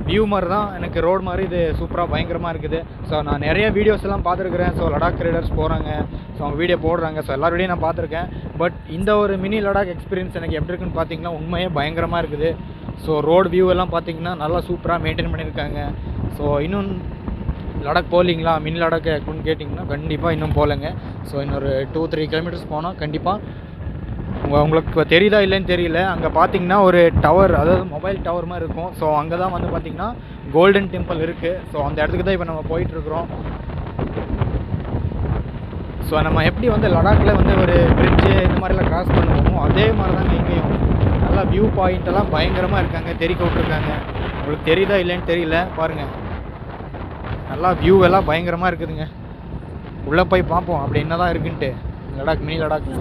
View மாதிரி தான் எனக்கு ரோடு மாதிரி இது சூப்பராக பயங்கரமாக இருக்குது. ஸோ நான் நிறைய வீடியோஸ் எல்லாம் பார்த்துருக்குறேன். ஸோ லடாக் ரைடர்ஸ் போகிறாங்க, ஸோ அவங்க வீடியோ போடுறாங்க. ஸோ எல்லார் வீடியோ நான் பார்த்துருக்கேன். பட் இந்த ஒரு மினி லடாக் எக்ஸ்பீரியன்ஸ் எனக்கு எப்படி இருக்குன்னு பார்த்தீங்கன்னா உண்மையே பயங்கரமாக இருக்குது. ஸோ ரோடு வியூ எல்லாம் பார்த்தீங்கன்னா நல்லா சூப்பராக மெயின்டைன் பண்ணியிருக்காங்க. ஸோ இன்னும் லடாக் போகலிங்களா மினி லடாக் அப்படின்னு கேட்டிங்கன்னா கண்டிப்பாக இன்னும் போகலைங்க. ஸோ இன்னொரு 2-3 கிலோமீட்டர்ஸ் போனால் கண்டிப்பாக உங்களுக்கு தெரியுதா இல்லைன்னு தெரியல, அங்கே பார்த்தீங்கன்னா ஒரு டவர், அதாவது மொபைல் டவர் மாதிரி இருக்கும். ஸோ அங்கே தான் வந்து பார்த்திங்கன்னா கோல்டன் டெம்பிள் இருக்குது. ஸோ அந்த இடத்துக்கு தான் இப்போ நம்ம போயிட்டுருக்குறோம். ஸோ நம்ம எப்படி வந்து லடாக்கில் வந்து ஒரு பிரிட்ஜு இந்த மாதிரிலாம் கிராஸ் பண்ணுவோமோ அதே மாதிரி தாங்க இங்கேயும் நல்லா வியூ பாயிண்டெல்லாம் பயங்கரமாக இருக்காங்க, தெரிக்க விட்ருக்காங்க. உங்களுக்கு தெரியுதா இல்லைன்னு தெரியல, பாருங்கள் நல்லா வியூ எல்லாம் பயங்கரமாக இருக்குதுங்க. உள்ளே போய் பார்ப்போம் அப்படி என்ன தான் இருக்குன்ட்டு லடாக் மினி லடாக்.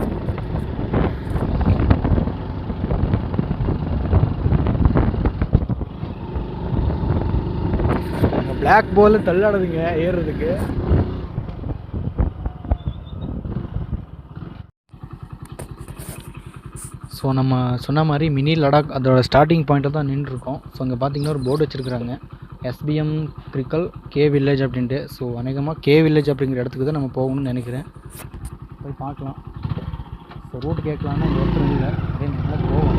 பிளாக் போல் தள்ளாடுதுங்க ஏறுறதுக்கு. ஸோ நம்ம சொன்ன மாதிரி மினி லடாக் அதோட ஸ்டார்டிங் பாயிண்ட்டை தான் நின்றுருக்கோம். ஸோ அங்கே பார்த்தீங்கன்னா ஒரு போர்டு வச்சுருக்குறாங்க, SBM கிரிக்கல் கே வில்லேஜ் அப்படின்ட்டு. ஸோ அநேகமாக கே வில்லேஜ் அப்படிங்கிற இடத்துக்கு தான் நம்ம போகணும்னு நினைக்கிறேன். போய் பார்க்கலாம். ஸோ ரூட் கேட்கலான்னா இங்கே ஒருத்தரும் இல்லை, அதே நல்லா போவோம்.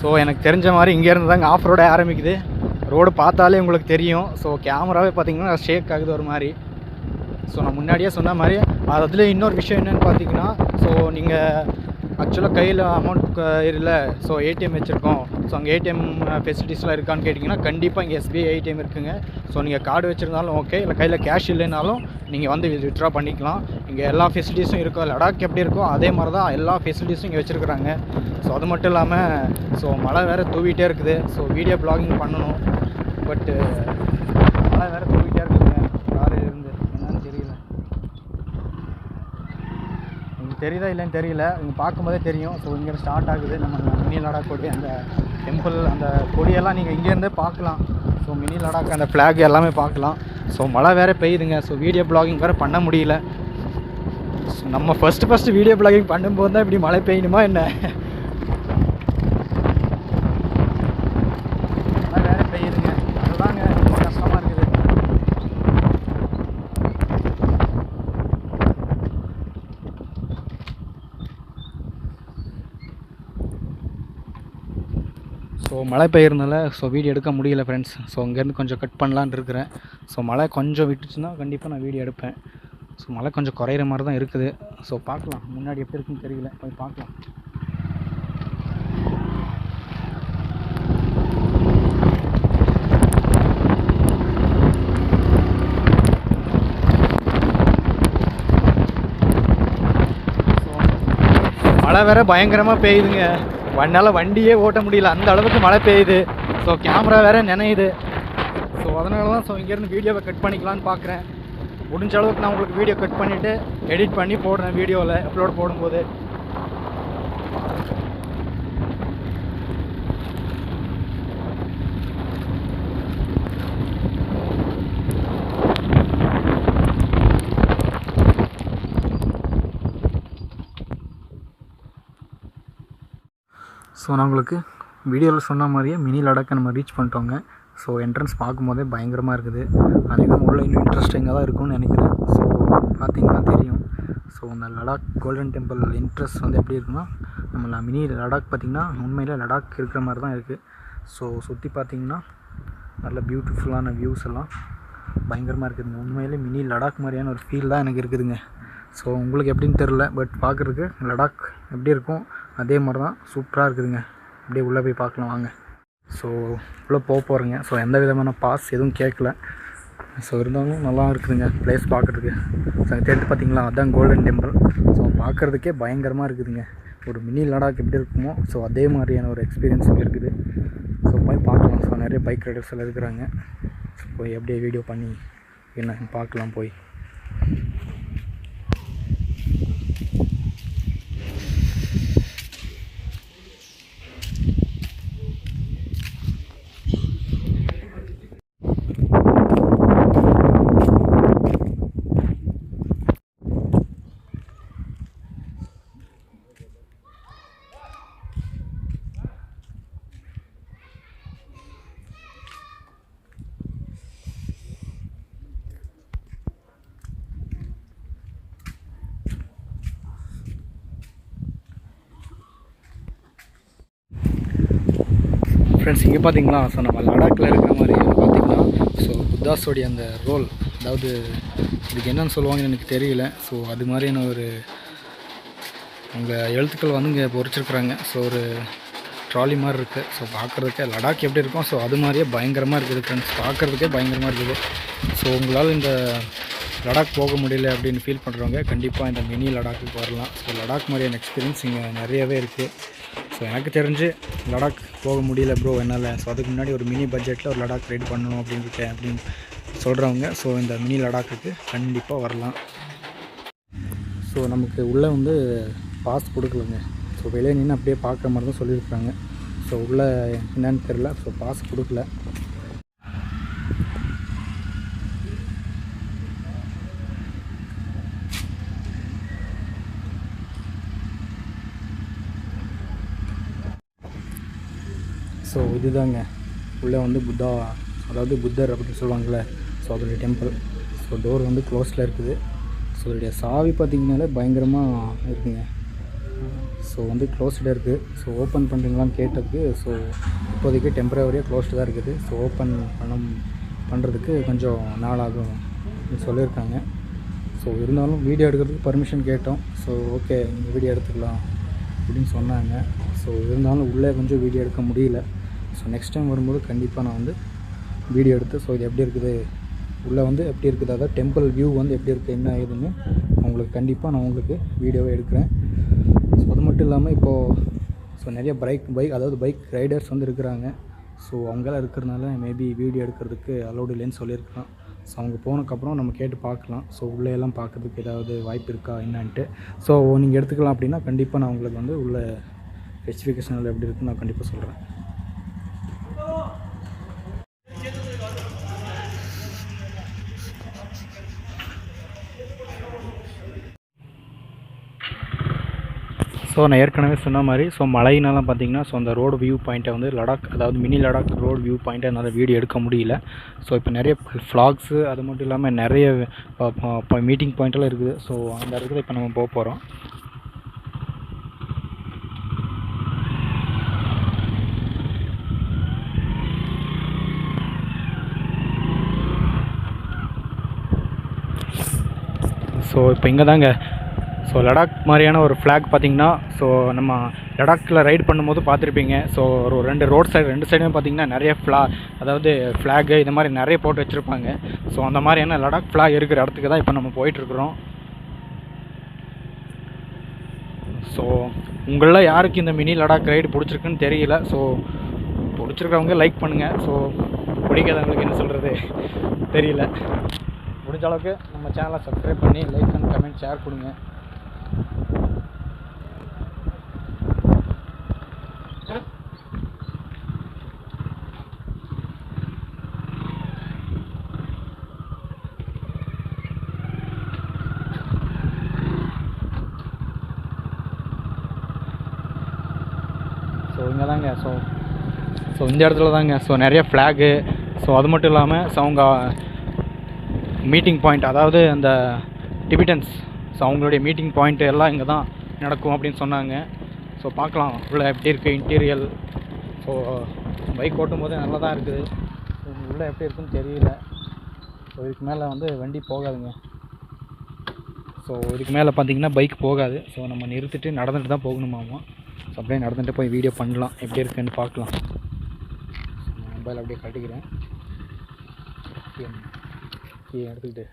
ஸோ எனக்கு தெரிஞ்ச மாதிரி இங்கேருந்து தாங்க ஆஃப் ரோடே ஆரம்பிக்குது. ரோடு பார்த்தாலே உங்களுக்கு தெரியும். ஸோ கேமராவே பார்த்திங்கன்னா ஷேக் ஆகுது ஒரு மாதிரி. ஸோ நான் முன்னாடியே சொன்ன மாதிரி அதில் இன்னொரு விஷயம் என்னென்னு பார்த்தீங்கன்னா, ஸோ நீங்கள் ஆக்சுவலாக கையில் அமௌண்ட் இல்லை, ஸோ ஏடிஎம் வச்சுருக்கோம், ஸோ அங்கே ஏடிஎம் ஃபெசிலிட்டிஸ்லாம் இருக்கான்னு கேட்டிங்கன்னா கண்டிப்பாக இங்கே SBI ஏடிஎம் இருக்குதுங்க. ஸோ நீங்கள் கார்டு வச்சுருந்தாலும் ஓகே, இல்லை கையில் கேஷ் இல்லைனாலும் நீங்கள் வந்து வித்ட்ரா பண்ணிக்கலாம். இங்கே எல்லா ஃபெசிலிட்டிஸும் இருக்கும். லடாக் எப்படி இருக்கோ அதே மாதிரி தான் எல்லா ஃபெசிலிட்டிஸும் இங்கே வச்சுருக்குறாங்க. ஸோ அது மட்டும் இல்லாமல் ஸோ மழை வேறு தூவிட்டே இருக்குது. ஸோ வீடியோ ப்ளாகிங் பண்ணணும், பட்டு மழை வேறு தூவிட்டே இருக்குதுங்க. காரு இருந்து என்னன்னு தெரியல, உங்களுக்கு தெரியுதா இல்லைன்னு தெரியல, இங்கே பார்க்கும்போதே தெரியும். ஸோ இங்கே ஸ்டார்ட் ஆகுது நம்ம மினி லடாக் கொடி, அந்த டெம்பிள், அந்த கொடியெல்லாம் நீங்கள் இங்கேருந்தே பார்க்கலாம். ஸோ மினி லடாக் அந்த ஃப்ளாக் எல்லாமே பார்க்கலாம். ஸோ மழை வேறு பெய்யுதுங்க. ஸோ வீடியோ ப்ளாகிங் வேறு பண்ண முடியல. ஸோ நம்ம ஃபஸ்ட்டு வீடியோ ப்ளாகிங் பண்ணும்போது தான் இப்படி மழை பெய்யணுமா என்ன? மழை வேறு பெய்யுதுங்க, அதுதாங்க ரொம்ப கஷ்டமாக இருக்குது. ஸோ மழை பெய்யறதுனால ஸோ வீடியோ எடுக்க முடியல ஃப்ரெண்ட்ஸ். ஸோ அங்கேருந்து கொஞ்சம் கட் பண்ணலான்னு இருக்கிறேன். ஸோ மழை கொஞ்சம் விட்டுச்சுன்னா கண்டிப்பாக நான் வீடியோ எடுப்பேன். ஸோ மழை கொஞ்சம் குறையிற மாதிரி தான் இருக்குது. ஸோ பார்க்கலாம், முன்னாடி எப்படி இருக்குன்னு தெரியல, போய் பார்க்கலாம். மழை வேறு பயங்கரமாக பெய்யுதுங்க, என்னால் வண்டியே ஓட்ட முடியல, அந்த அளவுக்கு மழை பெய்யுது. ஸோ கேமரா வேறு நினையுது. ஸோ அதனால தான் ஸோ இங்கேருந்து வீடியோவை கட் பண்ணிக்கலான்னு பார்க்குறேன். முடிஞ்ச அளவுக்கு நான் உங்களுக்கு வீடியோ கட் பண்ணிவிட்டு எடிட் பண்ணி போடுறேன் வீடியோவில் அப்லோட் போடும்போது. ஸோ நான் உங்களுக்கு வீடியோவில் சொன்ன மாதிரியே மினி லடாக்கை நம்ம ரீச் பண்ணிட்டோங்க. ஸோ என்ட்ரன்ஸ் பார்க்கும்போதே பயங்கரமாக இருக்குது. அதிகம் உள்ள இன்னும் இன்ட்ரெஸ்டிங்காக தான் இருக்கும்னு நினைக்கிறேன். ஸோ பார்த்தீங்கன்னா தெரியும். ஸோ அந்த லடாக் கோல்டன் டெம்பிள் இன்ட்ரெஸ்ட் வந்து எப்படி இருக்குன்னா, நம்ம மினி லடாக் பார்த்திங்கன்னா உண்மையில் லடாக் இருக்கிற மாதிரி தான் இருக்குது. ஸோ சுற்றி பார்த்திங்கன்னா நல்ல பியூட்டிஃபுல்லான வியூஸ் எல்லாம் பயங்கரமாக இருக்குதுங்க. உண்மையிலே மினி லடாக் மாதிரியான ஒரு ஃபீல் தான் எனக்கு இருக்குதுங்க. ஸோ உங்களுக்கு எப்படின்னு தெரில, பட் பார்க்குறதுக்கு லடாக் எப்படி இருக்கும் அதே மாதிரி தான் சூப்பராக இருக்குதுங்க. அப்படியே உள்ளே போய் பார்க்கலாம் வாங்க. ஸோ உள்ளே போகிறேங்க. ஸோ எந்த விதமான பாஸ் எதுவும் கேட்கல. ஸோ இருந்தாலும் நல்லா இருக்குதுங்க ப்ளேஸ் பார்க்குறதுக்கு. ஸோ தெரிஞ்சு பார்த்தீங்களா, அதுதான் கோல்டன் டெம்பிள். ஸோ பார்க்குறதுக்கே பயங்கரமாக இருக்குதுங்க. ஒரு மினி லடாக் எப்படி இருக்குமோ ஸோ அதே மாதிரியான ஒரு எக்ஸ்பீரியன்ஸ் இருக்குது. ஸோ போய் பார்க்கலாம். ஸோ நிறைய பைக் ரைடர்ஸ் எல்லாம் இருக்கிறாங்க. ஸோ போய் அப்படியே வீடியோ பண்ணி என்ன பார்க்கலாம் போய். ஃப்ரெண்ட்ஸ் இங்கே பார்த்தீங்களா, ஸோ நம்ம லடாக்கில் இருக்கிற மாதிரி பார்த்தீங்கன்னா, ஸோ புத்தாஸோடைய அந்த ரோல், அதாவது இதுக்கு என்னென்னு சொல்லுவாங்கன்னு எனக்கு தெரியல. ஸோ அது மாதிரியான ஒரு அங்கே எழுத்துக்கள் வந்து இங்கே பொறிச்சிருக்குறாங்க. ஸோ ஒரு ட்ராலி மாதிரி இருக்குது. ஸோ பார்க்குறதுக்கே லடாக் எப்படி இருக்கும், ஸோ அது மாதிரியே பயங்கரமாக இருக்குது ஃப்ரெண்ட்ஸ். பார்க்குறதுக்கே பயங்கரமாக இருக்குது. ஸோ உங்களால் இந்த லடாக் போக முடியல அப்படின்னு ஃபீல் பண்ணுறவங்க கண்டிப்பாக இந்த மினி லடாக்குக்கு வரலாம். ஸோ லடாக் மாதிரியான எக்ஸ்பீரியன்ஸ் இங்கே நிறையவே இருக்குது. ஸோ எனக்கு தெரிஞ்சு லடாக் போக முடியல ப்ரோ என்னால், ஸோ அதுக்கு முன்னாடி ஒரு மினி பட்ஜெட்டில் ஒரு லடாக் ரைடு பண்ணணும் அப்படின்னு சொல்கிறவங்க ஸோ இந்த மினி லடாக்குக்கு கண்டிப்பாக வரலாம். ஸோ நமக்கு உள்ளே வந்து பாஸ் கொடுக்கலங்க. ஸோ வெளியே நின்று அப்படியே பார்க்குற மாதிரி தான் சொல்லியிருக்காங்க. ஸோ உள்ளே என்னன்னு தெரில, ஸோ பாஸ் கொடுக்கல. ஸோ இதுதாங்க உள்ளே வந்து புத்தா, அதாவது புத்தர் அப்படின்னு சொல்லுவாங்கள்ல, ஸோ அதோடைய டெம்பிள். ஸோ டோர் வந்து க்ளோஸில் இருக்குது. ஸோ அதோடைய சாவி பார்த்திங்கனாலே பயங்கரமாக இருக்குங்க. ஸோ வந்து க்ளோஸ்டாக இருக்குது. ஸோ ஓப்பன் பண்ணுறீங்களான்னு கேட்டதுக்கு ஸோ இப்போதைக்கு டெம்பரவரியாக க்ளோஸ்டு தான் இருக்குது. ஸோ ஓப்பன் பண்ணுறதுக்கு கொஞ்சம் நாளாகும் சொல்லியிருக்காங்க. ஸோ இருந்தாலும் வீடியோ எடுக்கிறதுக்கு பர்மிஷன் கேட்டோம். ஸோ ஓகே நீங்கள் வீடியோ எடுத்துக்கலாம் அப்படின்னு சொன்னாங்க. ஸோ இருந்தாலும் உள்ளே கொஞ்சம் வீடியோ எடுக்க முடியல. ஸோ நெக்ஸ்ட் டைம் வரும்போது கண்டிப்பாக நான் வந்து வீடியோ எடுத்து ஸோ இது எப்படி இருக்குது, உள்ளே வந்து எப்படி இருக்குது, அதாவது டெம்பிள் வியூ வந்து எப்படி இருக்குது, என்ன ஏதுன்னு உங்களுக்கு கண்டிப்பாக நான் உங்களுக்கு வீடியோவை எடுக்கிறேன். ஸோ அது மட்டும் இல்லாமல் இப்போது ஸோ நிறைய அதாவது பைக் ரைடர்ஸ் வந்து இருக்கிறாங்க. ஸோ அவங்களாம் இருக்கிறதுனால மேபி வீடியோ எடுக்கிறதுக்கு அலௌடு இல்லைன்னு சொல்லியிருக்கலாம். ஸோ அவங்க போனதுக்கப்புறம் நம்ம கேட்டு பார்க்கலாம். ஸோ உள்ளே எல்லாம் பார்க்கறதுக்கு ஏதாவது வாய்ப்பு இருக்கா என்னான்ட்டு. ஸோ நீங்கள் எடுத்துக்கலாம் அப்படின்னா கண்டிப்பாக நான் உங்களுக்கு வந்து உள்ள ஸ்பெசிஃபிகேஷனில் எப்படி இருக்குன்னு நான் கண்டிப்பாக சொல்கிறேன். ஸோ நான் ஏற்கனவே சொன்ன மாதிரி ஸோ மழையினாலாம் பார்த்தீங்கன்னா ஸோ அந்த ரோடு வியூ பாயிண்ட்டை வந்து லடாக், அதாவது மினி லடாக் ரோடு வியூ பாயிண்ட்டை என்னால் வீடியோ எடுக்க முடியல. ஸோ இப்போ நிறைய ஃப்ளாக்ஸு அது மட்டும் இல்லாமல் நிறைய மீட்டிங் பாயிண்ட்டெல்லாம் இருக்குது. ஸோ அந்த இடத்துல இப்போ நம்ம போக போகிறோம். ஸோ இப்போ இங்கே தாங்க ஸோ லடாக் மாதிரியான ஒரு ஃப்ளாக் பார்த்திங்கன்னா, ஸோ நம்ம லடாக்கில் ரைட் பண்ணும்போது பார்த்துருப்பீங்க. ஸோ ஒரு ரெண்டு சைடுமே பார்த்திங்கன்னா நிறைய அதாவது ஃப்ளாகு இது மாதிரி நிறைய போட்டு வச்சுருப்பாங்க. ஸோ அந்த மாதிரியான லடாக் ஃப்ளாக் இருக்கிற இடத்துக்கு தான் இப்போ நம்ம போயிட்டுருக்குறோம். ஸோ உங்களில் யாருக்கு இந்த மினி லடாக் ரைடு பிடிச்சிருக்குன்னு தெரியல. ஸோ பிடிச்சிருக்கிறவங்க லைக் பண்ணுங்கள். ஸோ பிடிக்காதவங்களுக்கு என்ன சொல்கிறது தெரியல. முடிஞ்ச அளவுக்கு நம்ம சேனலை சப்ஸ்கிரைப் பண்ணி லைக் அண்ட் கமெண்ட் ஷேர் கொடுங்க. ஸோ இங்கே தாங்க ஸோ இந்த இடத்துல தாங்க ஸோ நிறைய ஃப்ளாகு. ஸோ அது மட்டும் இல்லாமல் ஸோ அவங்க மீட்டிங் பாயிண்ட், அதாவது அந்த டிபிட்டன்ஸ் ஸோ அவங்களுடைய மீட்டிங் பாயிண்ட்டு எல்லாம் இங்கே தான் நடக்கும் அப்படின்னு சொன்னாங்க. ஸோ பார்க்கலாம் உள்ளே எப்படி இருக்குது இன்டீரியல். ஸோ பைக் ஓட்டும் போது நல்லா தான் இருக்குது. ஸோ உள்ளே எப்படி இருக்குன்னு தெரியல. ஸோ இதுக்கு மேலே வந்து வண்டி போகாதுங்க. ஸோ இதுக்கு மேலே பார்த்திங்கன்னா பைக் போகாது. ஸோ நம்ம நிறுத்திட்டு நடந்துட்டு தான் போகணுமாமா. ஸோ அப்படியே நடந்துட்டு போய் வீடியோ பண்ணலாம், எப்படி இருக்குன்னு பார்க்கலாம். மொபைல் அப்படியே கட்டிக்கிறேன் எடுத்துக்கிட்டு.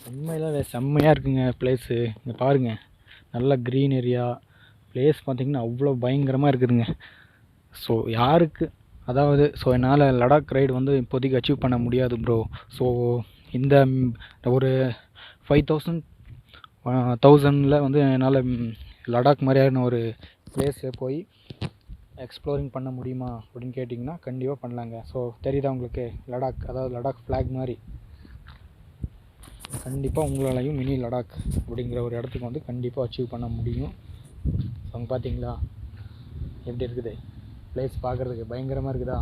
உண்மையில் செம்மையாக இருக்குங்க பிளேஸு. இங்கே பாருங்கள், நல்ல க்ரீன் ஏரியா பிளேஸ் பார்த்திங்கன்னா அவ்வளோ பயங்கரமாக இருக்குதுங்க. ஸோ யாருக்கு, அதாவது ஸோ என்னால் லடாக் ரைடு வந்து இப்போதைக்கு அச்சீவ் பண்ண முடியாது ப்ரோ. ஸோ இந்த ஒரு 5,000 வந்து என்னால் லடாக் மாதிரியான ஒரு பிளேஸில் போய் எக்ஸ்ப்ளோரிங் பண்ண முடியுமா அப்படின்னு கேட்டிங்கன்னா கண்டிப்பாக பண்ணலாங்க. ஸோ தெரியுதா உங்களுக்கு லடாக், அதாவது லடாக் ஃப்ளாக் மாதிரி கண்டிப்பாக உங்களாலையும் மினி லடாக் அப்படிங்கிற ஒரு இடத்துக்கு வந்து கண்டிப்பாக அச்சீவ் பண்ண முடியும். அவங்க பார்த்தீங்களா எப்படி இருக்குது. பிளேஸ் பார்க்குறதுக்கு பயங்கரமாக இருக்குதா.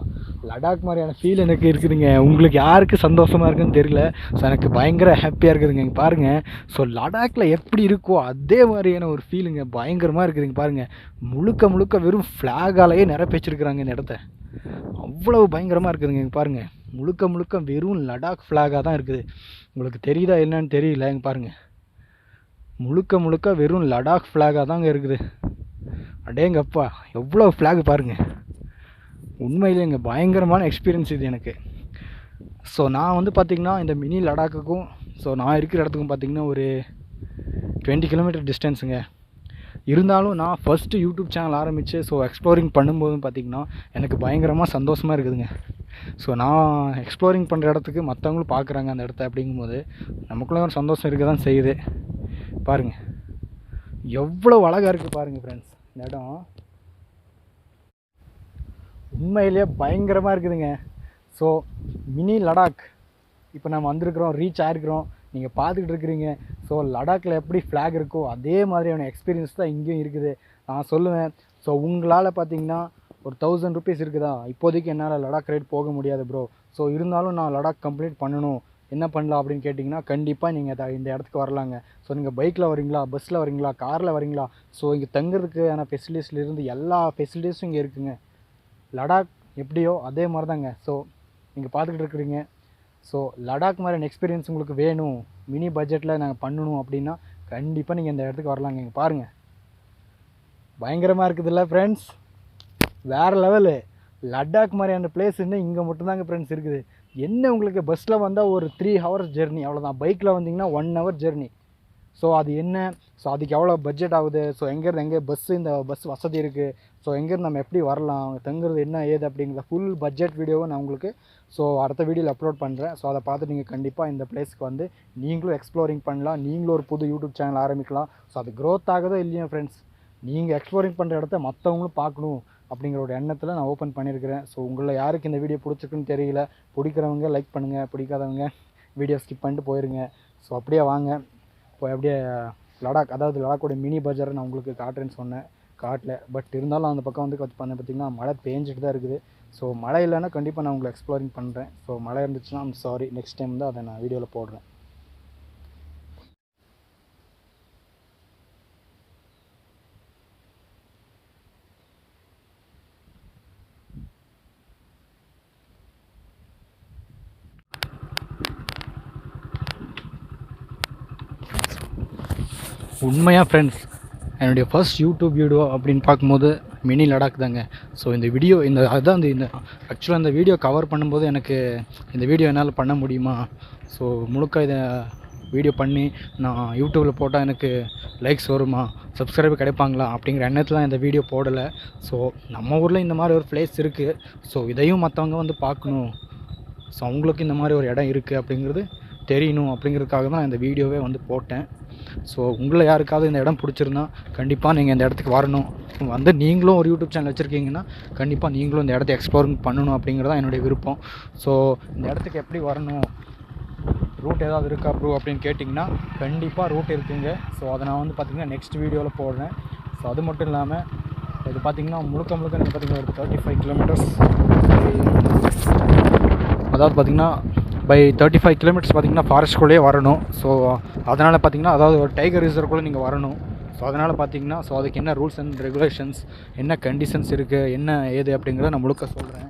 லடாக் மாதிரியான ஃபீல் எனக்கு இருக்குதுங்க. உங்களுக்கு யாருக்கு சந்தோஷமாக இருக்குதுன்னு தெரியல. ஸோ எனக்கு பயங்கர ஹாப்பியாக இருக்குதுங்க. இங்கே பாருங்கள். ஸோ லடாக்கில் எப்படி இருக்கோ அதே மாதிரியான ஒரு ஃபீலுங்க. பயங்கரமாக இருக்குதுங்க பாருங்கள். முழுக்க முழுக்க வெறும் ஃப்ளாகாலேயே நிரப்பி வச்சுருக்குறாங்க இந்த இடத்த. அவ்வளவு பயங்கரமாக இருக்குதுங்க. இங்கே பாருங்கள். முழுக்க முழுக்க வெறும் லடாக் ஃப்ளாகாக தான் இருக்குது. உங்களுக்கு தெரியுதா என்னன்னு தெரியல. இங்கே பாருங்கள். முழுக்க முழுக்க வெறும் லடாக் ஃப்ளாகாக தாங்க இருக்குது. அடேங்கப்பா எவ்வளோ ஃப்ளாக் பாருங்கள். உண்மையிலே இங்கே பயங்கரமான எக்ஸ்பீரியன்ஸ் இது எனக்கு. ஸோ நான் வந்து பார்த்திங்கன்னா இந்த மினி லடாக்குக்கும் ஸோ நான் இருக்கிற இடத்துக்கும் பார்த்திங்கன்னா ஒரு 20 கிலோமீட்டர் டிஸ்டன்ஸுங்க. இருந்தாலும் நான் ஃபஸ்ட்டு யூடியூப் சேனல் ஆரம்பித்து ஸோ எக்ஸ்ப்ளோரிங் பண்ணும்போதும் பார்த்திங்கன்னா எனக்கு பயங்கரமாக சந்தோஷமாக இருக்குதுங்க. ஸோ நான் எக்ஸ்ப்ளோரிங் பண்ணுற இடத்துக்கு மற்றவங்களும் பார்க்குறாங்க அந்த இடத்த. அப்படிங்கும்போது நமக்குள்ளே ஒரு சந்தோஷம் இருக்க தான் செய்யுது. பாருங்கள் எவ்வளோ அழகாக இருக்குது பாருங்கள் ஃப்ரெண்ட்ஸ். இந்த இடம் உண்மையிலேயே பயங்கரமாக இருக்குதுங்க. ஸோ மினி லடாக் இப்போ நம்ம வந்திருக்கிறோம், ரீச் ஆகிருக்கிறோம், நீங்கள் பார்த்துக்கிட்டு இருக்கிறீங்க. ஸோ லடாக்கில் எப்படி ஃப்ளாக் இருக்கோ அதே மாதிரியான எக்ஸ்பீரியன்ஸ் தான் இங்கேயும் இருக்குது நான் சொல்லுவேன். ஸோ உங்களால் பார்த்தீங்கன்னா ஒரு 1000 ருபீஸ் இருக்குதா, இப்போதைக்கு என்னால் லடாக் ரைட் போக முடியாது ப்ரோ. ஸோ இருந்தாலும் நான் லடாக் கம்ப்ளீட் பண்ணணும், என்ன பண்ணலாம் அப்படின்னு கேட்டிங்கன்னா கண்டிப்பாக நீங்கள் இந்த இடத்துக்கு வரலாங்க. ஸோ நீங்கள் பைக்கில் வரீங்களா, பஸ்ஸில் வரீங்களா, காரில் வரீங்களா, ஸோ இங்கே தங்குறதுக்கான ஃபெசிலிட்டிஸ்லேருந்து எல்லா ஃபெசிலிட்டிஸும் இங்கே இருக்குதுங்க. லடாக் எப்படியோ அதே மாதிரி தாங்க. ஸோ நீங்கள் பார்த்துக்கிட்டு இருக்கிறீங்க. ஸோ லடாக் மாதிரியான எக்ஸ்பீரியன்ஸ் உங்களுக்கு வேணும், மினி பட்ஜெட்டில் நாங்கள் பண்ணணும் அப்படின்னா கண்டிப்பாக நீங்கள் இந்த இடத்துக்கு வரலாங்க. இங்கே பாருங்கள் பயங்கரமாக இருக்குதுல்ல ஃப்ரெண்ட்ஸ், வேறு லெவலு. லடாக் மாதிரியான பிளேஸ் இன்னும் இங்கே மட்டும்தாங்க ஃப்ரெண்ட்ஸ் இருக்குது. என்ன உங்களுக்கு பஸ்ஸில் வந்தால் ஒரு 3 ஹவர்ஸ் ஜெர்னி அவ்வளோதான். பைக்கில் வந்தீங்கன்னா 1 ஹவர் ஜெர்னி. ஸோ அது என்ன, ஸோ அதுக்கு எவ்வளோ பட்ஜெட் ஆகுது, ஸோ எங்கேருந்து எங்கே இந்த பஸ் வசதி இருக்குது, ஸோ எங்கேருந்து நம்ம எப்படி வரலாம், தங்குறது என்ன ஏது அப்படிங்கிற ஃபுல் பட்ஜெட் வீடியோவை நான் உங்களுக்கு ஸோ அடுத்த வீடியோவில் அப்லோட் பண்ணுறேன். ஸோ அதை பார்த்து நீங்கள் கண்டிப்பாக இந்த பிளேஸ்க்கு வந்து நீங்களும் எக்ஸ்ப்ளோரிங் பண்ணலாம், நீங்களும் ஒரு புது யூடியூப் சேனல் ஆரம்பிக்கலாம். ஸோ அது க்ரோத் ஆகுதோ இல்லையா ஃப்ரெண்ட்ஸ், நீங்கள் எக்ஸ்ப்ளோரிங் பண்ணுற இடத்த மற்றவங்களும் பார்க்கணும் அப்படிங்கிற ஒரு எண்ணத்தில் நான் ஓப்பன் பண்ணியிருக்கிறேன். ஸோ உங்களில் யாருக்கு இந்த வீடியோ பிடிச்சிருக்குன்னு தெரியல. பிடிக்கிறவங்க லைக் பண்ணுங்கள், பிடிக்காதவங்க வீடியோ ஸ்கிப் பண்ணிட்டு போயிடுங்க. ஸோ அப்படியே வாங்க, இப்போ அப்படியே லடாக், அதாவது லடாக்கோட மினி பஜாரை நான் உங்களுக்கு காட்டுறேன்னு சொன்னேன், காட்டல. பட் இருந்தாலும் அந்த பக்கம் வந்து பார்த்திங்கன்னா மழை பேஞ்சிட்டு தான் இருக்குது. ஸோ மழை இல்லைன்னா கண்டிப்பாக நான் உங்களை எக்ஸ்ப்ளோரிங் பண்ணுறேன். ஸோ மழை இருந்துச்சுன்னா சாரி, நெக்ஸ்ட் டைம் தான் அதை நான் வீடியோவில் போடுறேன். உண்மையாக ஃப்ரெண்ட்ஸ், என்னுடைய ஃபர்ஸ்ட் யூடியூப் வீடியோ அப்படின்னு பார்க்கும்போது மினி லடாக் தாங்க. ஸோ இந்த வீடியோ அதுதான் இந்த ஆக்சுவலாக இந்த வீடியோ கவர் பண்ணும்போது எனக்கு இந்த வீடியோ என்னால் பண்ண முடியுமா, ஸோ முழுக்க இதை வீடியோ பண்ணி நான் யூடியூப்பில் போட்டால் எனக்கு லைக்ஸ் வருமா, சப்ஸ்கிரைபர் கிடைப்பாங்களா அப்படிங்கிற எண்ணத்தில் இந்த வீடியோ போடலை. ஸோ நம்ம ஊரில் இந்த மாதிரி ஒரு பிளேஸ் இருக்குது, ஸோ இதையும் மற்றவங்க வந்து பார்க்கணும், ஸோ அவங்களுக்கு இந்த மாதிரி ஒரு இடம் இருக்குது அப்படிங்கிறது தெரியணும் அப்படிங்கிறதுக்காக தான் இந்த வீடியோவே வந்து போட்டேன். ஸோ உங்களை யாருக்காவது இந்த இடம் பிடிச்சிருந்தா கண்டிப்பாக நீங்கள் இந்த இடத்துக்கு வரணும். வந்து நீங்களும் ஒரு யூடியூப் சேனல் வச்சுருக்கீங்கன்னா கண்டிப்பாக நீங்களும் இந்த இடத்த எக்ஸ்ப்ளோரிங் பண்ணணும் அப்படிங்கிறதான் என்னுடைய விருப்பம். ஸோ இந்த இடத்துக்கு எப்படி வரணும், ரூட் ஏதாவது இருக்கா ப்ரோ அப்படின்னு கேட்டிங்கன்னா கண்டிப்பாக ரூட் இருக்குங்க. ஸோ அதை நான் வந்து பார்த்திங்கன்னா நெக்ஸ்ட் வீடியோவில் போடுறேன். ஸோ அது மட்டும் இல்லாமல் இது பார்த்திங்கன்னா முழுக்க எனக்கு பார்த்திங்கன்னா ஒரு 35 கிலோமீட்டர்ஸ், அதாவது பார்த்திங்கன்னா பை 35 கிலோமீட்டர்ஸ் பார்த்திங்கன்னா ஃபாரஸ்ட்குள்ளேயே வரணும். ஸோ அதனால் பார்த்திங்கன்னா அதாவது ஒரு டைகர் ரிசர்வ்குள்ளே நீங்கள் வரணும். ஸோ அதனால் பார்த்திங்கன்னா ஸோ அதுக்கு என்ன ரூல்ஸ் அண்ட் ரெகுலேஷன்ஸ், என்ன கண்டிஷன்ஸ் இருக்குது, என்ன ஏது அப்படிங்கிறத நான் முழுக்க சொல்கிறேன்.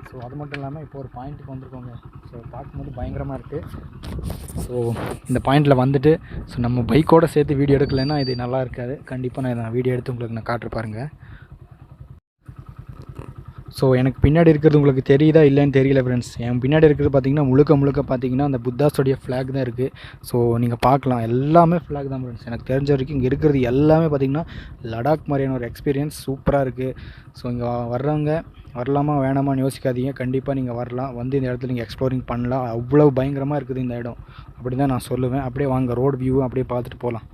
ஸோ அது மட்டும் இல்லாமல் இப்போ ஒரு பாயிண்ட்டுக்கு வந்துருக்கோங்க. ஸோ பார்க்கும்போது பயங்கரமாக இருக்குது. ஸோ இந்த பாயிண்டில் வந்துட்டு ஸோ நம்ம பைக்கோடு சேர்த்து வீடியோ எடுக்கலைன்னா இது நல்லா இருக்காது. கண்டிப்பாக நான் வீடியோ எடுத்து உங்களுக்கு நான் காட்டுற பாருங்கள். ஸோ எனக்கு பின்னாடி இருக்கிறது உங்களுக்கு தெரியுதா இல்லைன்னு தெரியல ஃப்ரெண்ட்ஸ். என் பின்னாடி இருக்கிறது பார்த்திங்கன்னா முழுக்க பார்த்திங்கன்னா அந்த புத்தாஸோடைய ஃப்ளாக் தான் இருக்குது. ஸோ நீங்கள் பார்க்கலாம் எல்லாமே ஃப்ளாக் தான் ஃப்ரெண்ட்ஸ். எனக்கு தெரிஞ்ச வரைக்கும் இங்கே இருக்கிறது எல்லாமே பார்த்திங்கன்னா லடாக் மாதிரியான ஒரு எக்ஸ்பீரியன்ஸ் சூப்பராக இருக்குது. ஸோ இங்கே வர்றவங்க வரலாமா வேணாமான்னு யோசிக்காதீங்க, கண்டிப்பாக நீங்கள் வரலாம், வந்து இந்த இடத்துல நீங்கள் எக்ஸ்ப்ளோரிங் பண்ணலாம். அவ்வளோ பயங்கரமாக இருக்குது இந்த இடம் அப்படி தான் நான் சொல்லுவேன். அப்படியே வாங்க ரோடு வியூவும் அப்படியே பார்த்துட்டு போகலாம்.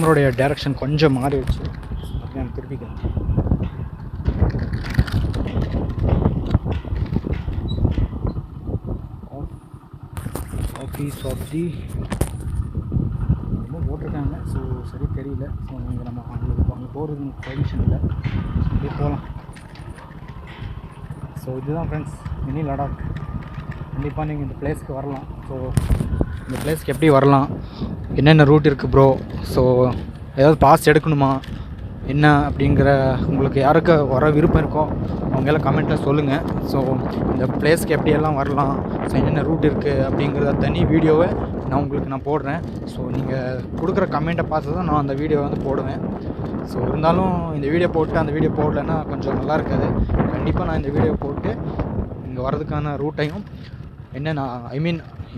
கேமரோடைய டைரக்ஷன் கொஞ்சம் மாறிடுச்சு. நான் திருப்பிக்கிறேன். ஆஃபீஸ் ஆஃப் தி ரொம்ப போட்டிருக்காங்க. ஸோ சரி தெரியல. ஸோ நீங்கள் நம்ம அங்கே போகிறது பர்மிஷன் இல்லை. அப்படியே போகலாம். ஸோ இதுதான் ஃப்ரெண்ட்ஸ் மினி லடாக். கண்டிப்பாக நீங்கள் இந்த பிளேஸ்க்கு வரலாம். ஸோ இந்த பிளேஸ்க்கு எப்படி வரலாம், என்னென்ன ரூட் இருக்குது ப்ரோ, ஸோ ஏதாவது பாஸ் எடுக்கணுமா என்ன அப்படிங்கிற உங்களுக்கு யாருக்கு வர விருப்பம் இருக்கோ அவங்கெல்லாம் கமெண்ட்டில் சொல்லுங்கள். ஸோ இந்த பிளேஸ்க்கு எப்படியெல்லாம் வரலாம், ஸோ என்னென்ன ரூட் இருக்குது அப்படிங்கிறத தனி வீடியோவை நான் போடுறேன். ஸோ நீங்கள் கொடுக்குற கமெண்ட்டை பார்த்து தான் நான் அந்த வீடியோவை வந்து போடுவேன். ஸோ இருந்தாலும் இந்த வீடியோ போட்டு அந்த வீடியோ போடலைன்னா கொஞ்சம் நல்லா இருக்காது. கண்டிப்பாக நான் இந்த வீடியோ போட்டு இங்கே வர்றதுக்கான ரூட்டையும்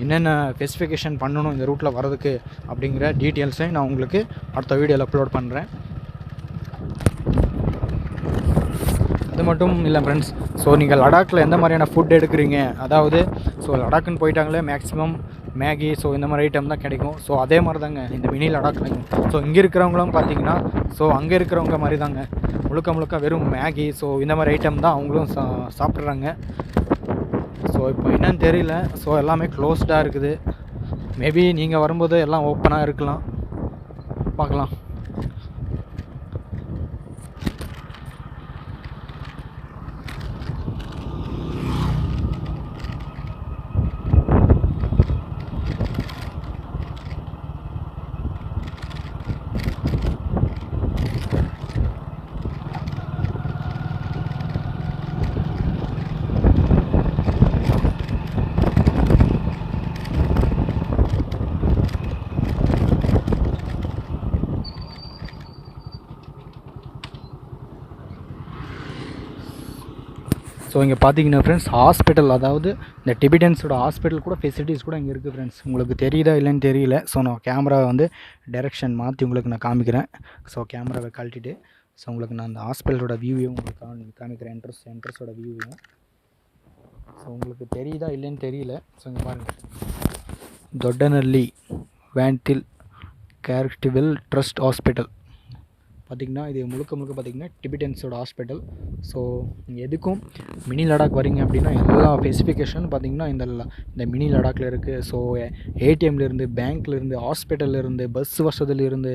என்னென்ன ஸ்பெசிஃபிகேஷன் பண்ணணும் இந்த ரூட்டில் வர்றதுக்கு அப்படிங்கிற டீட்டெயில்ஸையும் நான் உங்களுக்கு அடுத்த வீடியோவில் அப்லோட் பண்ணுறேன். அது மட்டும் இல்லை ஃப்ரெண்ட்ஸ், ஸோ நீங்கள் லடாக்கில் எந்த மாதிரியான ஃபுட் எடுக்கிறீங்க, அதாவது ஸோ லடாக்குன்னு போயிட்டாங்களே மேக்ஸிமம் மேகி, ஸோ இந்த மாதிரி ஐட்டம் தான் கிடைக்கும். ஸோ அதே மாதிரி தாங்க இந்த மினி லடாக்லையும். ஸோ இங்கே இருக்கிறவங்களும் பார்த்தீங்கன்னா ஸோ அங்கே இருக்கிறவங்க மாதிரி தாங்க முழுக்க வெறும் மேகி, ஸோ இந்த மாதிரி ஐட்டம் தான் அவங்களும் சாப்பிட்றாங்க. ஸோ இப்போ என்னன்னு தெரியல. ஸோ எல்லாமே க்ளோஸ்டாக இருக்குது. மேபி நீங்கள் வரும்போது எல்லாம் ஓப்பனாக இருக்கலாம், பார்க்கலாம். ஸோ இங்கே பார்த்தீங்கன்னா ஃப்ரெண்ட்ஸ் ஹாஸ்பிட்டல், அதாவது இந்த டிபிட்டன்ஸோட ஹாஸ்பிட்டல் கூட ஃபெசிலிட்டிஸ் கூட இங்கே இருக்குது ஃப்ரெண்ட்ஸ். உங்களுக்கு தெரியுதா இல்லைன்னு தெரியல. ஸோ நான் கேமராவை வந்து டைரெக்ஷன் மாற்றி உங்களுக்கு நான் காமிக்கிறேன். ஸோ கேமராவை கழட்டிட்டு ஸோ உங்களுக்கு நான் அந்த ஹாஸ்பிட்டலோட வியூவையும் உங்களுக்கு காமிக்கிறேன். என்ட்ரஸோட வியூவையும். ஸோ உங்களுக்கு தெரியுதா இல்லைன்னு தெரியல. ஸோ இங்கே பாருங்கள், தொட்டநல்லி வேன்டில் கேரிட்டிபிள் ட்ரஸ்ட் ஹாஸ்பிட்டல் பார்த்திங்கன்னா இது முழுக்க பார்த்திங்கன்னா டிபிட்டன்ஸோட ஹாஸ்பிட்டல். ஸோ நீங்கள் எதுக்கும் மினி லடாக் வரீங்க அப்படின்னா எல்லா ஸ்பெசிஃபிகேஷன் பார்த்திங்கன்னா இந்த மினி லடாக்கில் இருக்குது. ஸோ ஏடிஎம்லேருந்து, பேங்க்லேருந்து, ஹாஸ்பிட்டல்லேருந்து, பஸ் வசதியிலேருந்து,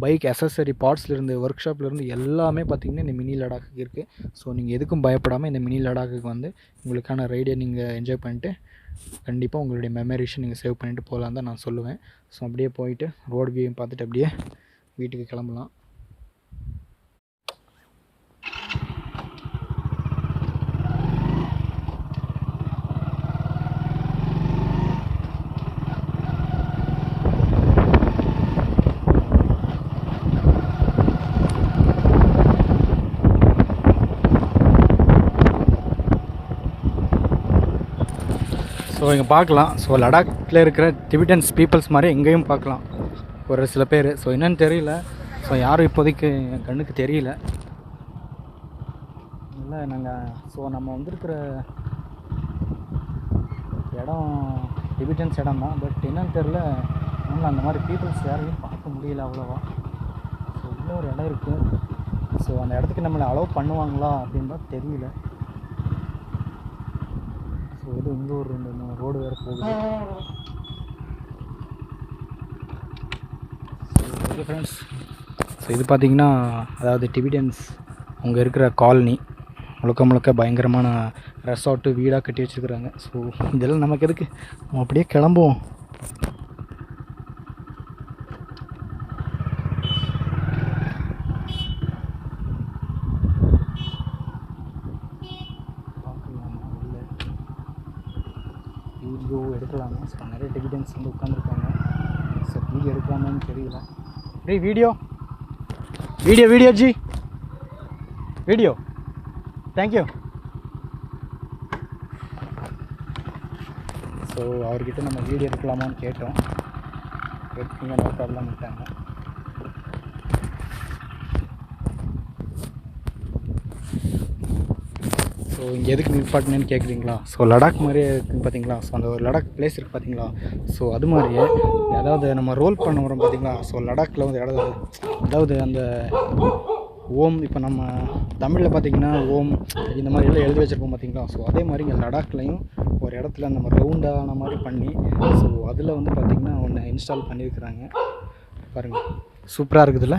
பைக் அசசரி பார்ட்ஸ்லேருந்து, ஒர்க் ஷாப்லேருந்து எல்லாமே பார்த்திங்கன்னா இந்த மினி லடாக்கு இருக்குது. ஸோ நீங்கள் எதுக்கும் பயப்படாமல் இந்த மினி லடாக்குக்கு வந்து உங்களுக்கான ரைடை நீங்கள் என்ஜாய் பண்ணிட்டு கண்டிப்பாக உங்களுடைய மெமரிஸை நீங்கள் சேவ் பண்ணிவிட்டு போகலான்னு தான் நான் சொல்லுவேன். ஸோ அப்படியே போயிட்டு ரோடு வியூ பார்த்துட்டு அப்படியே வீட்டுக்கு கிளம்பலாம். ஸோ இங்கே பார்க்கலாம். ஸோ லடாக்கில் இருக்கிற டிபிட்டன்ஸ் பீப்புள்ஸ் மாதிரி எங்கேயும் பார்க்கலாம் ஒரு சில பேர். ஸோ என்னென்னு தெரியல. ஸோ யாரும் இப்போதைக்கு என் கண்ணுக்கு தெரியல. இல்லை நம்ம வந்திருக்கிற இடம் டிபிட்டன்ஸ் இடம் தான். பட் என்னன்னு தெரில, நம்மளால் அந்த மாதிரி பீப்புள்ஸ் யாரையும் பார்க்க முடியல அவ்வளோவா. ஸோ இன்னும் ஒரு இடம் இருக்குது. ஸோ அந்த இடத்துக்கு நம்மளை அலோவ் பண்ணுவாங்களா அப்படின்னு தான் தெரியல. ஸோ இது இங்கே ஒரு 2-3 ரோடு வேறு போகுது. ஓகே ஃப்ரெண்ட்ஸ், ஸோ இது பார்த்திங்கன்னா அதாவது டிபிட்டன்ஸ் அங்கே இருக்கிற காலனி முழுக்க பயங்கரமான ரெசார்ட்டு வீடாக கட்டி வச்சுருக்குறாங்க. ஸோ இதெல்லாம் நமக்கு எதுக்கு, நம்ம அப்படியே கிளம்புவோம். வீடியோ எடுக்கலாமா? ஸோ நிறைய டிபிட்டன்ஸ் வந்து உட்காந்துருக்காங்க. ஸோ வீடியோ எடுக்கலாமான்னு தெரியல. Video G video thank you. So அவர்கிட்ட நம்ம வீடியோ எடுக்கலாமான்னு கேட்டோம். எடுத்துக்கிங்க, நோ ப்ராப்ளம் விட்டாங்க. ஸோ இங்கே எதுக்கு நிற்பாட்டினேன்னு கேட்குறீங்களா? ஸோ லடாக் மாதிரியே இருக்குன்னு பார்த்தீங்களா? ஸோ அந்த ஒரு லடாக் பிளேஸ் இருக்குது பார்த்தீங்களா? ஸோ அது மாதிரியே அதாவது நம்ம ரோல் பண்ண வரோம் பார்த்தீங்களா? ஸோ லடாக்கில் வந்து அதாவது அந்த ஓம், இப்போ நம்ம தமிழில் பார்த்திங்கன்னா ஓம் இந்த மாதிரி எல்லாம் எழுதி வச்சுருப்போம் பார்த்தீங்களா? ஸோ அதே மாதிரி இங்கே லடாக்லையும் ஒரு இடத்துல நம்ம ரவுண்டான மாதிரி பண்ணி ஸோ அதில் வந்து பார்த்திங்கன்னா ஒன்று இன்ஸ்டால் பண்ணியிருக்கிறாங்க பாருங்கள். சூப்பராக இருக்குதுல்ல?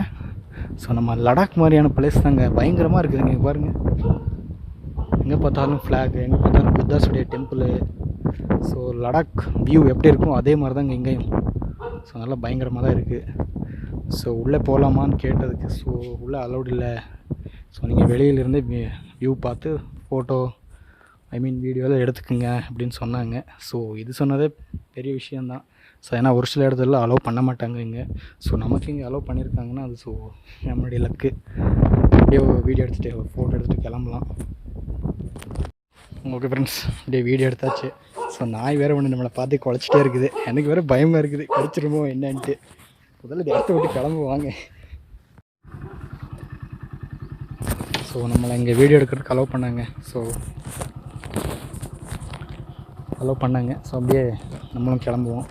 ஸோ நம்ம லடாக் மாதிரியான பிளேஸ் தாங்க, பயங்கரமாக இருக்குதுங்க. இங்கே பாருங்கள், எங்கே பார்த்தாலும் ஃப்ளாக், எங்கே பார்த்தாலும் புத்தாஸுடைய டெம்பிளு. ஸோ லடாக் வியூ எப்படி இருக்கும் அதே மாதிரி தாங்க இங்கேயும். ஸோ நல்லா பயங்கரமாக தான் இருக்குது. ஸோ உள்ளே போகலாமான்னு கேட்டதுக்கு ஸோ உள்ளே அலௌட் இல்லை. ஸோ நீங்கள் வெளியிலேருந்து வியூ பார்த்து ஃபோட்டோ வீடியோவில் எடுத்துக்குங்க அப்படின்னு சொன்னாங்க. ஸோ இது சொன்னதே பெரிய விஷயந்தான். ஸோ ஏன்னா ஒரு சில இடத்துல அலோவ் பண்ண மாட்டாங்க இங்கே. ஸோ நமக்கு இங்கே அலோவ் பண்ணியிருக்காங்கன்னா அது ஸோ நம்மளுடைய லக்கு. அப்படியே வீடியோ எடுத்துகிட்டு ஒரு ஃபோட்டோ எடுத்துகிட்டு கிளம்பலாம். ஓகே ஃப்ரெண்ட்ஸ், அப்படியே வீடியோ எடுத்தாச்சு. ஸோ நாய் வேறு ஒன்று நம்மளை பார்த்து குலைச்சிட்டே இருக்குது. எனக்கு வேறு பயமாக இருக்குது, கடிச்சிருமோ என்னன்ட்டு. முதல்ல இந்த இடத்த விட்டு கிளம்புவாங்க. ஸோ நம்மளை இங்கே வீடியோ எடுக்கிறதுக்கு அலோவ் பண்ணாங்க. ஸோ அப்படியே நம்மளும் கிளம்புவோம்.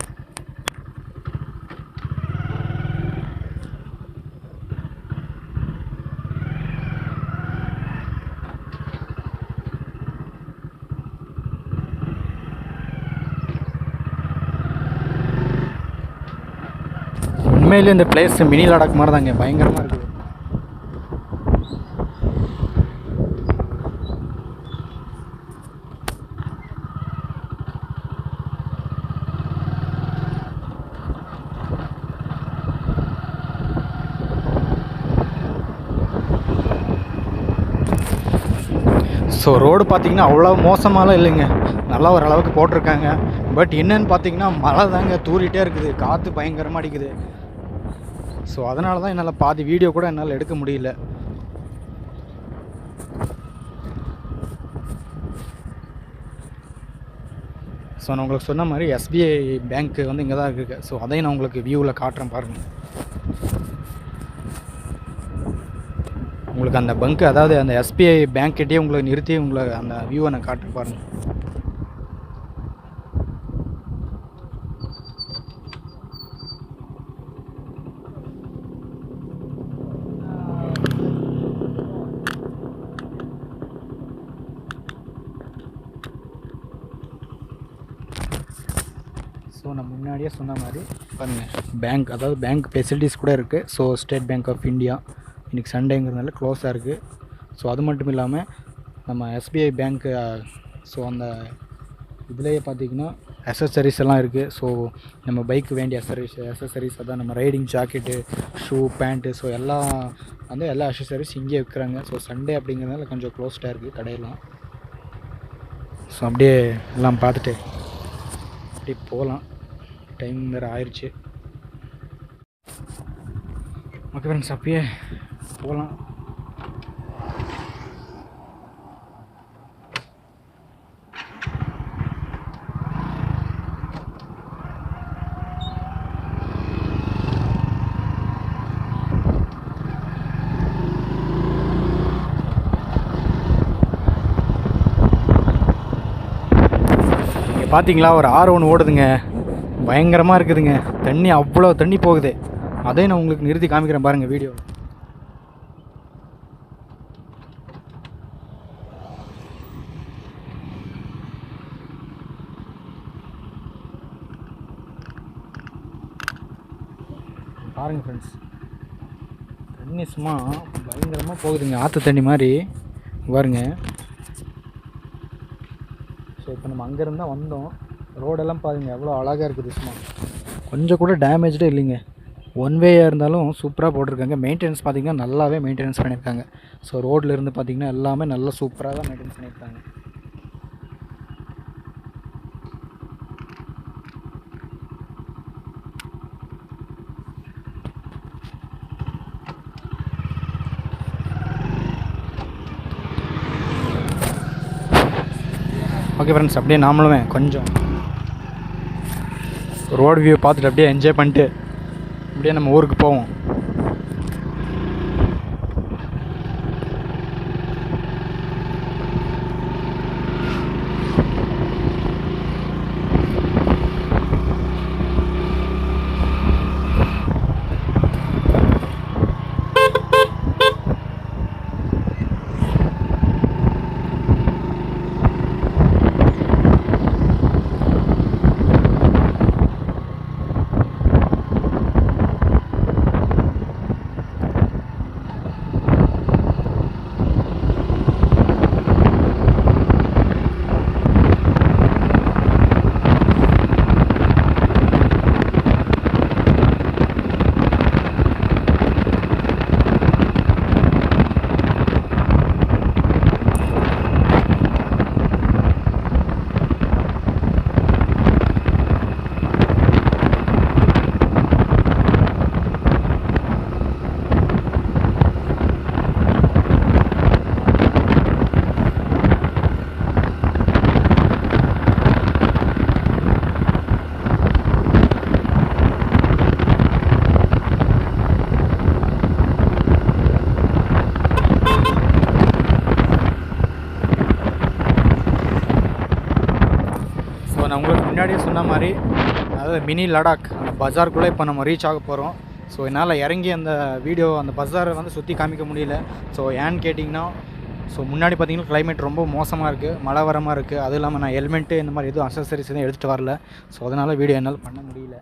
உண்மையிலே இந்த பிளேஸ் மினி லடாக் மாதிரி தாங்க, பயங்கரமாக இருக்குது. ஸோ ரோடு பார்த்திங்கன்னா அவ்வளோ மோசமாலாம் இல்லைங்க, நல்லா ஓரளவுக்கு போட்டிருக்காங்க. பட் என்னென்னு பார்த்தீங்கன்னா மழை தாங்க தூரிகிட்டே இருக்குது, காற்று பயங்கரமாக அடிக்குது. ஸோ அதனால தான் என்னால் பாதி வீடியோ கூட என்னால் எடுக்க முடியல. ஸோ நான் உங்களுக்கு சொன்ன மாதிரி எஸ்பிஐ பேங்க்கு வந்து இங்கே தான் இருக்குது. ஸோ அதையும் நான் உங்களுக்கு வியூவில் காட்டுறேன் பாருங்கள். உங்களுக்கு அந்த பங்கு, அதாவது அந்த எஸ்பிஐ பேங்க்கிட்டே உங்களை நிறுத்தி உங்களுக்கு அந்த வியூவை நான் காட்டுறேன் பாருங்கள். ஸோ நான் முன்னாடியே சொன்ன மாதிரி பாருங்கள், பேங்க், அதாவது பேங்க் ஃபெசிலிட்டிஸ் கூட இருக்குது. So State Bank of India இன்றைக்கி சண்டேங்கிறதுனால க்ளோஸாக இருக்குது. ஸோ அது மட்டும் இல்லாமல் நம்ம எஸ்பிஐ பேங்க்கு ஸோ அந்த இதுலேயே பார்த்திங்கன்னா அசசரிஸ் எல்லாம் இருக்குது. ஸோ நம்ம பைக்கு வேண்டிய அசசரிஸ் அதான் நம்ம riding jacket, shoe, pant, so எல்லாம் வந்து எல்லா அசசரிஸ் இங்கே விற்கிறாங்க. ஸோ சண்டே அப்படிங்கிறதுனால கொஞ்சம் க்ளோஸ்டாக இருக்குது கடையெல்லாம். ஸோ அப்படியே எல்லாம் பார்த்துட்டு அப்படியே போகலாம், டைம் வேறு ஆயிடுச்சு. ஓகே ஃப்ரெண்ட்ஸ், அப்படியே போகலாம். இங்கே பார்த்தீங்களா ஒரு ஆறு ஒன்று ஓடுதுங்க, பயங்கரமாக இருக்குதுங்க. தண்ணி அவ்வளோ தண்ணி போகுது. அதையும் நான் உங்களுக்கு நிறுத்தி காமிக்கிறேன் பாருங்கள் வீடியோ. பாருங்கள் ஃப்ரெண்ட்ஸ், தண்ணி சும்மா பயங்கரமாக போகுதுங்க, ஆற்று தண்ணி மாதிரி பாருங்க. ஸோ இப்போ நம்ம அங்கேருந்து தான் வந்தோம். ரோடெல்லாம் பாருங்கள் எவ்வளோ அழகாக இருக்குது, சும்மா கொஞ்சம் கூட டேமேஜ்டே இல்லைங்க. ஒன் வேயாக இருந்தாலும் சூப்பராக போட்டிருக்காங்க. மெயின்டெனன்ஸ் பார்த்திங்கன்னா நல்லாவே மெயின்டெனன்ஸ் பண்ணியிருக்காங்க. ஸோ ரோட்டில் இருந்து பார்த்திங்கன்னா எல்லாமே நல்லா சூப்பராக தான் மெயின்டெனன்ஸ் பண்ணியிருக்காங்க. ஓகே ஃப்ரெண்ட்ஸ், அப்படியே நாமளுமே கொஞ்சம் ரோடு வியூ பார்த்துட்டு அப்படியே என்ஜாய் பண்ணிட்டு அப்படியே நம்ம ஊருக்கு போவோம். முன்னாடியே சொன்ன மாதிரி அதாவது மினி லடாக் அந்த பஜாருக்குள்ளே இப்போ நம்ம ரீச் ஆக போகிறோம். ஸோ என்னால் இறங்கி அந்த பஜாரை வந்து சுற்றி காமிக்க முடியல. ஸோ ஏன்னு கேட்டிங்கன்னா ஸோ முன்னாடி பார்த்திங்கன்னா கிளைமேட் ரொம்ப மோசமாக இருக்குது, மழை வர மாதிரி இருக்குது. அதுவும் இல்லாமல் நான் ஹெல்மெட்டு இந்த மாதிரி எதுவும் அக்சசரிஸ் எதுவும் எடுத்துகிட்டு வரல. ஸோ அதனால் வீடியோ என்னால் பண்ண முடியல.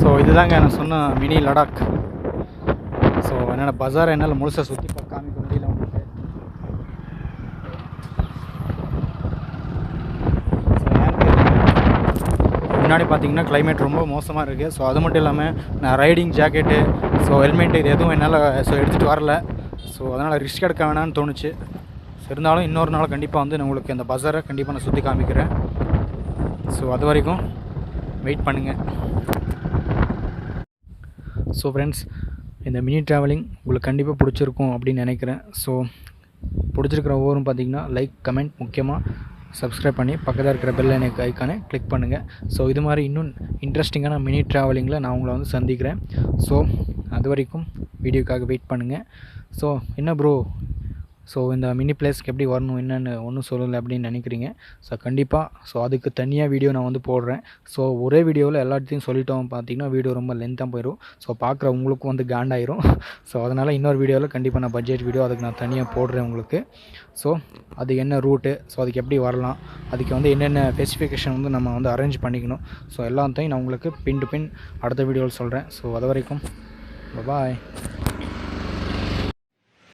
ஸோ இதுதாங்க நான் சொன்ன மினி லடாக். ஸோ என்னோடய பஜாரை என்னால் முழுசாக சுற்றி காமிக்க முடியல உங்களுக்கு. முன்னாடி பார்த்தீங்கன்னா கிளைமேட் ரொம்ப மோசமாக இருக்குது. ஸோ அது மட்டும் இல்லாமல் நான் ரைடிங் ஜாக்கெட்டு ஸோ ஹெல்மெட்டு இது எதுவும் என்னால் எடுத்துகிட்டு வரல. ஸோ அதனால் ரிஸ்க் எடுக்க வேணான்னு தோணுச்சு. ஸோ இருந்தாலும் இன்னொரு நாள் கண்டிப்பாக வந்து நான் உங்களுக்கு இந்த பஜாரை கண்டிப்பாக நான் சுற்றி காமிக்கிறேன். ஸோ அது வரைக்கும் வெயிட் பண்ணுங்கள். ஸோ ஃப்ரெண்ட்ஸ், இந்த மினி ட்ராவலிங் உங்களுக்கு கண்டிப்பாக பிடிச்சிருக்கும் அப்படின்னு நினைக்கிறேன். ஸோ பிடிச்சிருக்கிற ஒவ்வொரும் பார்த்திங்கன்னா லைக், கமெண்ட், முக்கியமாக சப்ஸ்கிரைப் பண்ணி பக்கத்தில் இருக்கிற பெல் ஐக்கானை கிளிக் பண்ணுங்கள். ஸோ இது மாதிரி இன்னும் இன்ட்ரெஸ்டிங்கான மினி ட்ராவலிங்கில் நான் உங்களை வந்து சந்திக்கிறேன். ஸோ அது வரைக்கும் வீடியோக்காக வெயிட் பண்ணுங்கள். ஸோ என்ன ப்ரோ, ஸோ இந்த மினி பிளேஸ்க்கு எப்படி வரணும் என்னென்னு ஒன்றும் சொல்லலை அப்படின்னு நினைக்கிறீங்க. ஸோ கண்டிப்பாக அதுக்கு தனியாக வீடியோ நான் வந்து போடுறேன். ஸோ ஒரே வீடியோவில் எல்லாத்தையும் சொல்லிட்டோம் பார்த்திங்கன்னா வீடியோ ரொம்ப லென்த்தாக போயிடும். ஸோ பார்க்குற உங்களுக்கும் வந்து காண்டாயிரும். ஸோ அதனால் இன்னொரு வீடியோவில் கண்டிப்பாக நான் பட்ஜெட் வீடியோ அதுக்கு நான் தனியாக போடுறேன் உங்களுக்கு. ஸோ அது என்ன ரூட்டு, ஸோ அதுக்கு எப்படி வரலாம், அதுக்கு வந்து என்னென்ன ஸ்பெசிஃபிகேஷன் வந்து நம்ம வந்து அரேஞ்ச் பண்ணிக்கணும், ஸோ எல்லாத்தையும் நான் உங்களுக்கு பின் டு பின் அடுத்த வீடியோவில் சொல்கிறேன். ஸோ அது வரைக்கும் பாய்.